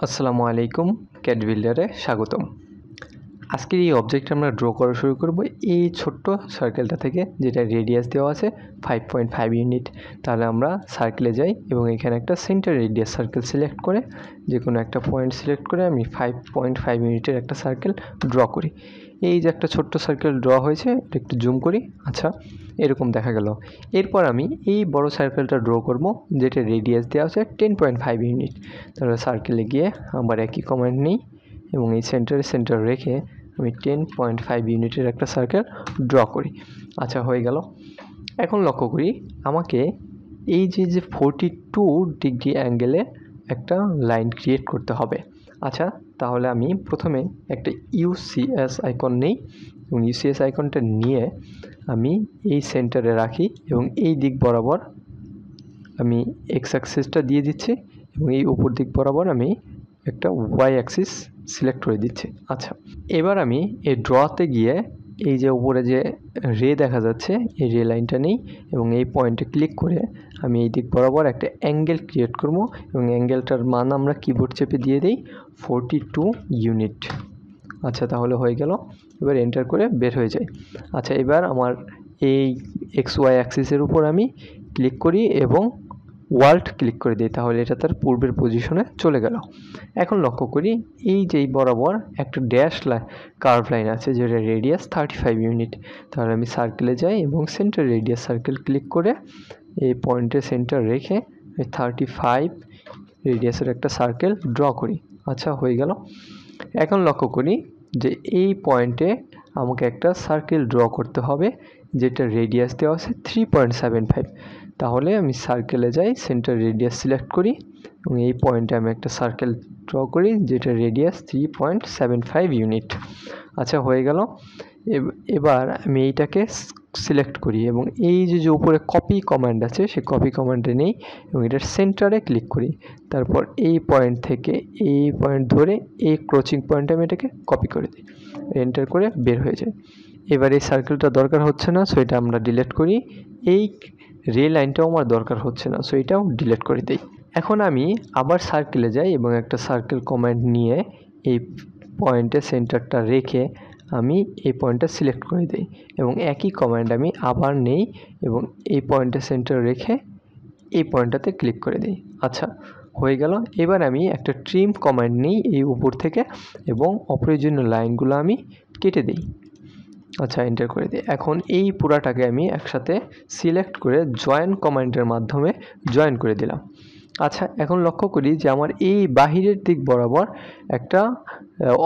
আসসালামু আলাইকুম, ক্যাড বিল্ডারে স্বাগতম। আজকের এই অবজেক্টটা আমরা ড্র করা শুরু করব এই ছোট্ট সার্কেলটা থেকে, যেটা রেডিয়াস দেওয়া আছে 5.5 ইউনিট। তাহলে আমরা সার্কেলে যাই এবং এখানে একটা সেন্টার রেডিয়াস সার্কেল সিলেক্ট করে, যে কোনো একটা পয়েন্ট সিলেক্ট করে আমি 5.5 ইউনিটের একটা সার্কেল ড্র করি। এই যে একটা ছোট্ট সার্কেল ড্র হয়েছে, এটা একটু জুম করি। আচ্ছা, এরকম দেখা গেল। এরপর আমি এই বড় সার্কেলটা ড্র করব, যেটা রেডিয়াস দেওয়া আছে 10.5 ইউনিট। তাহলে সার্কেলে গিয়ে আবার একই কমান্ড নিই এবং এই সেন্টার রেখে আমি 10.5 ইউনিটের একটা সার্কেল ড্র করি। আচ্ছা, হয়ে গেল। এখন লক্ষ্য করি আমাকে এই যে 42 ডিগ্রি অ্যাঙ্গেলে একটা লাইন ক্রিয়েট করতে হবে। আচ্ছা, তাহলে আমি প্রথমে একটা ইউসিএস আইকন নিই এবং ইউসিএস আইকনটা নিয়ে আমি এই সেন্টারে রাখি এবং এই দিক বরাবর আমি এক্স অ্যাক্সিসটা দিয়ে দিচ্ছি এবং এই উপর দিক বরাবর আমি একটা ওয়াই অ্যাক্সিস সিলেক্ট করে দিচ্ছি। আচ্ছা, এবার আমি এই ড্রতে গিয়ে এই যে উপরে যে রে দেখা যাচ্ছে, এই রে লাইনটা নেই এবং এই পয়েন্টে ক্লিক করে আমি এই দিক বরাবর একটা অ্যাঙ্গেল ক্রিয়েট করব এবং অ্যাঙ্গেলটার মান আমরা কিবোর্ড চেপে দিয়ে দিই 42 ইউনিট। আচ্ছা, তাহলে হয়ে গেল। এবার এন্টার করে বের হয়ে যায়। আচ্ছা, এবার আমার এই এক্স ওয়াই অ্যাক্সিসের উপর আমি ক্লিক করি এবং ওয়াল্ট ক্লিক করে দিই, তাহলে এটা তার পূর্বের পজিশনে চলে গেল। এখন লক্ষ্য করি এই যেই বরাবর একটা ড্যাশ কার্ভ লাইন আছে, যেটা রেডিয়াস 35 ইউনিট। তাহলে আমি সার্কেলে যাই এবং সেন্টার রেডিয়াস সার্কেল ক্লিক করে এই পয়েন্টে সেন্টার রেখে 35 রেডিয়াসের একটা সার্কেল ড্র করি। আচ্ছা, হয়ে গেল। এখন লক্ষ্য করি যে এই পয়েন্টে আমাকে একটা সার্কেল ড্র করতে হবে, যেটা রেডিয়াস দেওয়া আছে 3.75। তাহলে আমি সার্কেলে যাই, সেন্টার রেডিয়াস সিলেক্ট করি এবং এই পয়েন্টে আমি একটা সার্কেল ড্র করি, যেটা রেডিয়াস 3.75 ইউনিট। আচ্ছা, হয়ে গেল। এবার আমি এইটাকে সিলেক্ট করি এবং এই যে উপরে কপি কমান্ড আছে, সেই কপি কমান্ডে নেই এবং এটার সেন্টারে ক্লিক করি। তারপর এই পয়েন্ট থেকে এই পয়েন্ট ধরে এই ক্রচিং পয়েন্টে আমি এটাকে কপি করে দিই, এন্টার করে বের হয়ে যায়। এবার এই সার্কেলটা দরকার হচ্ছে না, সো এটা আমরা ডিলিট করি। এই রে লাইনটাও আমার দরকার হচ্ছে না, সো এটাও ডিলিট করে দিই। এখন আমি আবার সার্কেলে যাই এবং একটা সার্কেল কমান্ড নিয়ে এই পয়েন্টে সেন্টারটা রেখে আমি এই পয়েন্টটা সিলেক্ট করে দিই এবং একই কমান্ড আমি আবার নেই এবং এই পয়েন্টে সেন্টার রেখে এই পয়েন্টটাতে ক্লিক করে দিই। আচ্ছা, হয়ে গেল। এবার আমি একটা ট্রিম কমান্ড নিই এই উপর থেকে এবং অপ্রয়োজনীয় লাইনগুলো আমি কেটে দিই। আচ্ছা, এন্টার করে দিই। এখন এই পুরাটাকে আমি একসাথে সিলেক্ট করে জয়েন কমান্ডের মাধ্যমে জয়েন করে দিলাম। আচ্ছা, এখন লক্ষ্য করি যে আমার এই বাহিরের দিক বরাবর একটা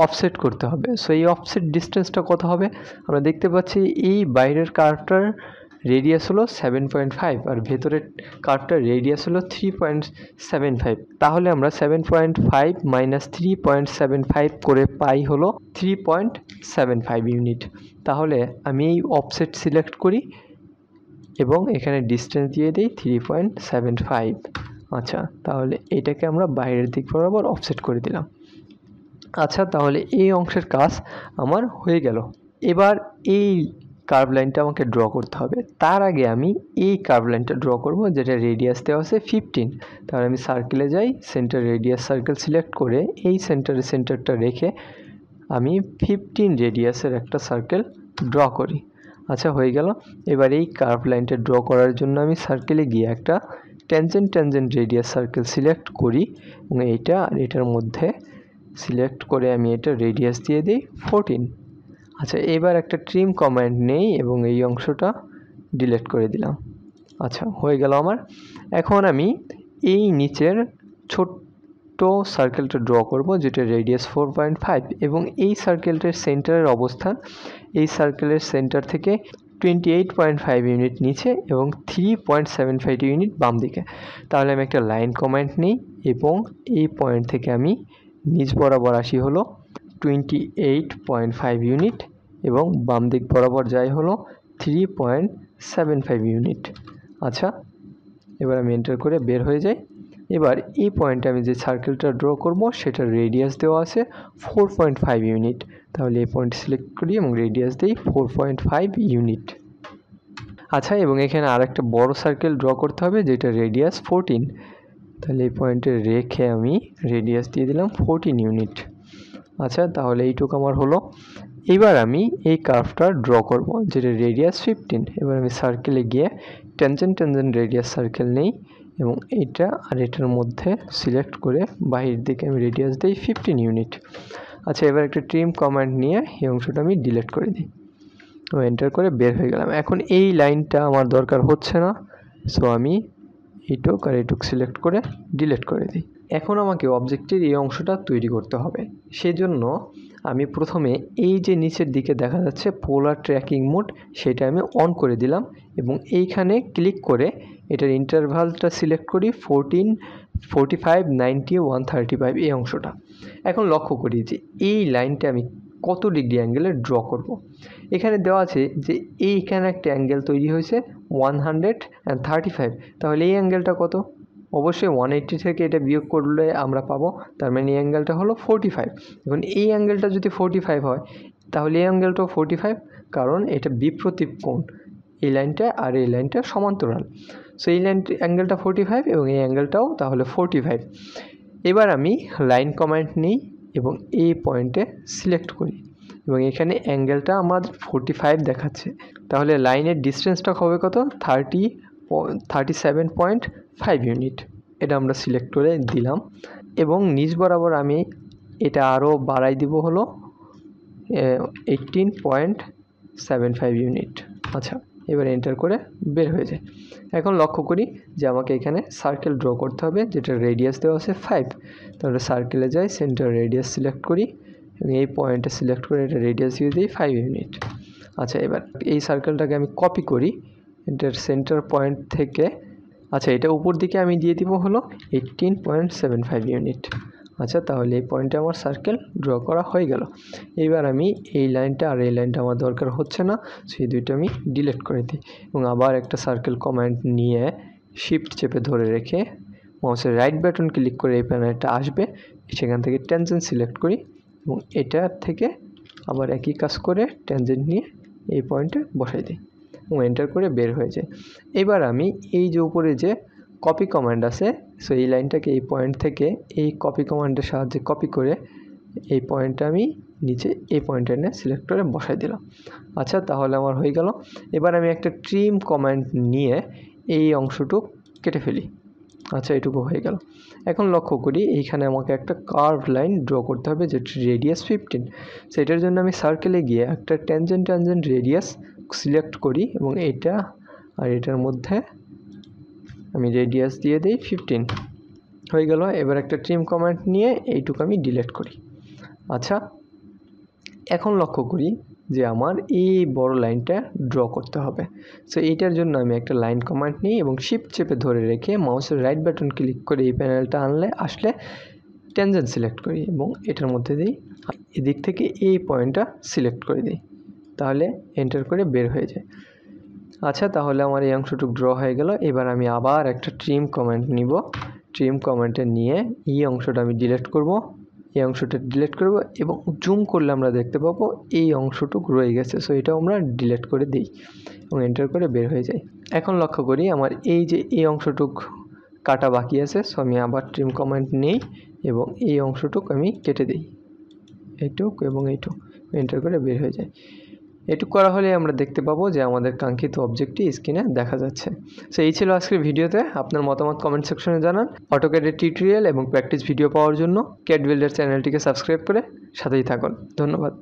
অফসেট করতে হবে। সো এই অফসেট ডিস্টেন্সটা কত হবে? আমরা দেখতে পাচ্ছি এই বাইরের কার্ভটার রেডিয়াস হলো 7.5 আর ভেতরের কার্ভটার রেডিয়াস হলো 3.75। তাহলে আমরা 7.5 মাইনাস 3.75 করে পাই হলো 3.75 ইউনিট। তাহলে আমি এই অফসেট সিলেক্ট করি এবং এখানে ডিস্টেন্স দিয়ে দিই 3.75। আচ্ছা, তাহলে এটাকে আমরা বাইরের দিক বরাবর অফসেট করে দিলাম। আচ্ছা, তাহলে এই অংশের কাজ আমার হয়ে গেল। এবার এই কার্ভ লাইনটা আমাকে ড্র করতে হবে। তার আগে আমি এই কার্ভ লাইনটা ড্র করব, যেটা রেডিয়াস দেওয়া আছে 15। তাহলে আমি সার্কেলে যাই, সেন্টার রেডিয়াস সার্কেল সিলেক্ট করে এই সেন্টারটা রেখে আমি 15 রেডিয়াসের একটা সার্কেল ড্র করি। আচ্ছা, হয়ে গেল। এবার এই কার্ভ লাইনটা ড্র করার জন্য আমি সার্কেলে গিয়ে একটা ট্যানজেন্ট রেডিয়াস সার্কেল সিলেক্ট করি এবং এইটা আর এটার মধ্যে সিলেক্ট করে আমি এটা রেডিয়াস দিয়ে দিই 14। আচ্ছা, এবার একটা ট্রিম কমান্ড নেই এবং এই অংশটা ডিলিট করে দিলাম। আচ্ছা, হয়ে গেল আমার। এখন আমি এই নিচের ছোট্ট সার্কেলটা ড্র করব, যেটা রেডিয়াস 4.5 এবং এই সার্কেলটার সেন্টারের অবস্থান এই সার্কেলের সেন্টার থেকে 28.5 ইউনিট নিচে এবং 3.75 ইউনিট বাম দিকে। তাহলে আমি একটা লাইন কমান্ড নিই এবং এই পয়েন্ট থেকে আমি নিচ বরাবর আসি হলো 28.5 ইউনিট এবং বাম দিক বরাবর যাই হলো 3.75 ইউনিট। আচ্ছা, এবার আমি এন্টার করে বের হয়ে যাই। এবার এই পয়েন্টে আমি যে সার্কেলটা ড্র করব, সেটার রেডিয়াস দেওয়া আছে 4.5 ইউনিট। তাহলে এই পয়েন্ট সিলেক্ট করি এবং রেডিয়াস দিই 4.5 ইউনিট। আচ্ছা, এবং এখানে আরেকটা বড় সার্কেল ড্র করতে হবে, যেটা রেডিয়াস 14। তাহলে এই পয়েন্টে রেখে আমি রেডিয়াস দিয়ে দিলাম 14 ইউনিট। আচ্ছা, তাহলে এইটুকু আমার হলো। এবার আমি এই কার্ভটা ড্র করব, যেটা রেডিয়াস 15। এবার আমি সার্কেলে গিয়ে ট্যানজেন্ট রেডিয়াস সার্কেল নেই এবং এইটা আর এটার মধ্যে সিলেক্ট করে বাহির দিকে আমি রেডিয়াস দিই 15 ইউনিট। আচ্ছা, এবার একটা ট্রিম কমান্ড নিয়ে এই অংশটা আমি ডিলিট করে দিই ও এন্টার করে বের হয়ে গেলাম। এখন এই লাইনটা আমার দরকার হচ্ছে না, সো আমি এইটুক আর এইটুক সিলেক্ট করে ডিলিট করে দিই। এখন আমাকে অবজেক্টের এই অংশটা তৈরি করতে হবে। সেজন্য আমি প্রথমে এই যে নিচের দিকে দেখা যাচ্ছে পোলার ট্র্যাকিং মোড, সেটা আমি অন করে দিলাম এবং এইখানে ক্লিক করে এটার ইন্টারভালটা সিলেক্ট করি 14, 45, 90, 135 এই অংশটা। এখন লক্ষ্য করি যে এই লাইনটা আমি কত ডিগ্রি অ্যাঙ্গেলে ড্র করব। এখানে দেওয়া আছে যে এইখানে একটা অ্যাঙ্গেল তৈরি হয়েছে 135, তাহলে এই অ্যাঙ্গেলটা কত? অবশ্যই 180 থেকে এটা বিয়োগ করলে আমরা পাবো, তার মানে এই অ্যাঙ্গেলটা হলো 45। এখন এই অ্যাঙ্গেলটা যদি 45 হয় তাহলে এই অ্যাঙ্গেলটাও 45, কারণ এটা বিপ্রতীপ কোণ। এই লাইনটা আর এই লাইনটা সমান্তরাল, সো এই লাইন অ্যাঙ্গেলটা 45 এবং এই অ্যাঙ্গেলটাও তাহলে 45। এবার আমি লাইন কমান্ড নিই এবং এই পয়েন্টে সিলেক্ট করি এবং এখানে অ্যাঙ্গেলটা আমার 45 দেখাচ্ছে, তাহলে লাইনের ডিস্টেন্সটা হবে কত? 37.5 ইউনিট। এটা আমরা সিলেক্ট করে দিলাম এবং নিচ বরাবর আমি এটা আরও বাড়াই দিব হলো 18.75 ইউনিট। আচ্ছা, এবার এন্টার করে বের হয়ে যায়। এখন লক্ষ্য করি যে আমাকে এখানে সার্কেল ড্র করতে হবে, যেটা রেডিয়াস দেওয়া আছে 5। তাহলে সার্কেলে যাই, সেন্টার রেডিয়াস সিলেক্ট করি এবং এই পয়েন্টে সিলেক্ট করে এটা রেডিয়াস দিয়ে দিই 5 ইউনিট। আচ্ছা, এবার এই সার্কেলটাকে আমি কপি করি এটার সেন্টার পয়েন্ট থেকে। আচ্ছা, এটা উপর দিকে আমি দিয়ে দিব হলো 18.75 ইউনিট। আচ্ছা, তাহলে এই পয়েন্টে আমার সার্কেল ড্র করা হয়ে গেল। এবার আমি এই লাইনটা আর এই লাইনটা আমার দরকার হচ্ছে না, সেই দুইটা আমি ডিলিট করে দিই এবং আবার একটা সার্কেল কমান্ড নিয়ে শিফট চেপে ধরে রেখে মাউসের রাইট বাটন ক্লিক করে এই প্যানেলটা আসবে, সেখান থেকে ট্যানজেন্ট সিলেক্ট করি এবং এটার থেকে আবার একই কাজ করে ট্যানজেন্ট নিয়ে এই পয়েন্টে বসাই দিই এবং এন্টার করে বের হয়ে যায়। এবার আমি এই যে উপরে যে কপি কমান্ড আছে, সো এই লাইনটাকে এই পয়েন্ট থেকে এই কপি কমান্ডের সাহায্যে কপি করে এই পয়েন্টটা আমি নিচে এই পয়েন্টে এনে সিলেক্ট করে বসাই দিলাম। আচ্ছা, তাহলে আমার হয়ে গেল। এবার আমি একটা ট্রিম কমান্ড নিয়ে এই অংশটুকু কেটে ফেলি। আচ্ছা, এটুকু হয়ে গেল। এখন লক্ষ্য করি এইখানে আমাকে একটা কার্ভ লাইন ড্র করতে হবে, যেটা রেডিয়াস 15। সেটার জন্য আমি সার্কেলে গিয়ে একটা ট্যানজেন্ট রেডিয়াস সিলেক্ট করি এবং এটা আর এটার মধ্যে আমি রেডিয়াস দিয়ে দিই 15। হয়ে গেল। এবার একটা ট্রিম কমান্ড নিয়ে এইটুকু আমি ডিলিট করি। আচ্ছা, এখন লক্ষ্য করি যে আমার এই বড় লাইনটা ড্র করতে হবে। সো এইটার জন্য আমি একটা লাইন কমান্ড নিই এবং শিফট চেপে ধরে রেখে মাউসের রাইট বাটন ক্লিক করে এই প্যানেলটা আসলে ট্যানজেন্ট সিলেক্ট করি এবং এটার মধ্যে দিই এদিক থেকে এই পয়েন্টটা সিলেক্ট করে দিই, তাহলে এন্টার করে বের হয়ে যায়। আচ্ছা, তাহলে আমার এই অংশটুকু ড্র হয়ে গেল। এবার আমি আবার একটা ট্রিম কমান্ড নিব, ট্রিম কমান্ডে নিয়ে এই অংশটা আমি ডিলিট করব, এই অংশটা ডিলিট করব এবং জুম করলে আমরা দেখতে পাবো এই অংশটুকু রয়ে গেছে, সো এটাও আমরা ডিলিট করে দিই এবং এন্টার করে বের হয়ে যায়। এখন লক্ষ্য করি আমার এই যে এই অংশটুকু কাটা বাকি আছে, সো আমি আবার ট্রিম কমান্ড নেই এবং এই অংশটুকু আমি কেটে দিই, এইটুক এবং এইটুক, এন্টার করে বের হয়ে যায়। এটুকু করা হলে আমরা দেখতে পাবো যে আমাদের কাঙ্ক্ষিত অবজেক্টটি স্ক্রিনে দেখা যাচ্ছে। সো এই ছিল আজকের ভিডিওতে। আপনার মতামত কমেন্ট সেকশনে জানান। অটোক্যাডের টিউটোরিয়াল এবং প্র্যাকটিস ভিডিও পাওয়ার জন্য ক্যাড বিল্ডার চ্যানেলটিকে সাবস্ক্রাইব করে সাথেই থাকুন। ধন্যবাদ।